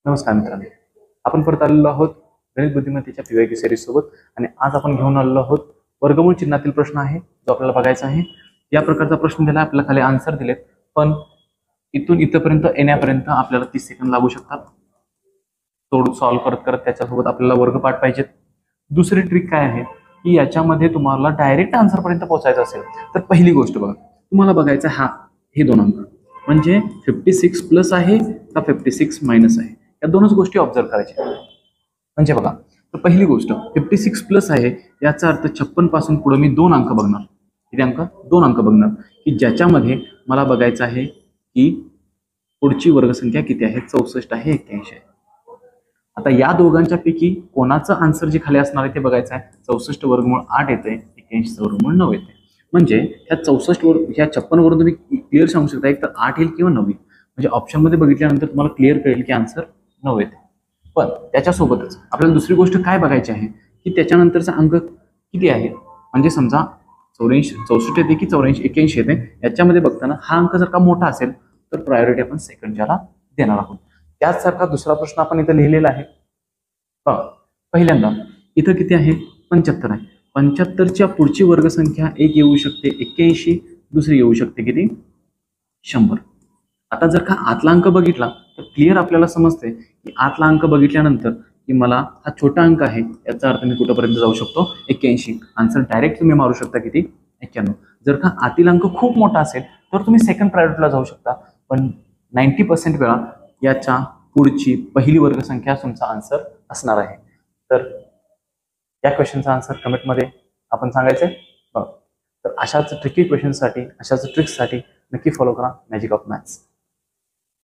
नमस्कार मित्रांनो, आपण परत आलेलो आहोत गणित बुद्धिमत्तेच्या पीवायक्यू सिरीज सोबत. आणि आज आपण घेऊन आलेलो आहोत वर्गमूळ चिन्हातील प्रश्न आहे जो आपल्याला बघायचा आहे. या प्रकारचा प्रश्न दिला, आपल्याला खाली आन्सर दिलेत, पण इथून इथपर्यंत येण्यापर्यंत आपल्याला 30 सेकंद लागू शकतात. तोड सॉल्व्ह करत करत त्याच्यासोबत आपल्याला वर्गपाठ पाहिजेत. दुसरी ट्रिक काय आहे की याच्यामध्ये तुम्हाला डायरेक्ट आन्सर पर्यंत पोहोचायचं असेल तर पहिली गोष्ट बघा, तुम्हाला बघायचा हे दोन अंक म्हणजे 56 प्लस आहे का 56 मायनस आहे, या दोनच गोष्टी ऑब्झर्व करायच्या. म्हणजे बघा, तर पहिली गोष्ट 56 प्लस आहे याचा अर्थ 56 पासून पुढे मी दोन अंक बघणार. किती अंक? दोन अंक बघणार की ज्याच्यामध्ये मला बघायचं आहे की पुढची वर्गसंख्या किती आहे, 64 आहे, 81 आहे. आता या दोघांच्या पैकी कोणाचं आन्सर जे खाली असणार आहे ते बघायचं आहे. 64 वर्गमूळ 8 येते, 81 वर्गमूळ 9 येते. म्हणजे ह्या 56 वरून तुम्ही क्लिअर सांगू शकता एक तर 8 येईल किंवा 9 येईल. म्हणजे ऑप्शन मध्ये बघितल्यानंतर तुम्हाला क्लिअर कळेल की आन्सर 9 येते. पण त्याच्यासोबतच आपल्याला दुसरी गोष्ट काय बघायची आहे की त्याच्यानंतरचा अंक किती आहे. म्हणजे समजा 64 येते की 81 येते, याच्यामध्ये बघताना हा अंक जर का मोठा असेल तर प्रायोरिटी आपण सेकंडच्याला देणार आहोत. त्याचसारखा दुसरा प्रश्न आपण इथं लिहिलेला आहे. पहिल्यांदा इथं किती आहे? 75 आहे. 75च्या पुढची वर्गसंख्या एक येऊ शकते 81, दुसरी येऊ शकते किती? 100. आता जर का आतला अंक बघितला तर क्लिअर आपल्याला समजते की आतला अंक बघितल्यानंतर की मला हा छोटा अंक आहे, याचा अर्थ मी कुठपर्यंत जाऊ शकतो? 81. आन्सर डायरेक्ट तुम्ही मारू शकता किती? 91. जर का आतील अंक खूप मोठा असेल तर तुम्ही सेकंड प्रायोरिटीला जाऊ शकता, पण 90% वेळा याच्या पुढची पहिली वर्गसंख्या तुमचा आन्सर असणार आहे. तर या क्वेश्चनचा आन्सर कमेंटमध्ये आपण सांगायचंय. तर अशाच ट्रिकी क्वेश्चनसाठी, अशाच ट्रिक्ससाठी नक्की फॉलो करा मॅजिक ऑफ मॅथ्स.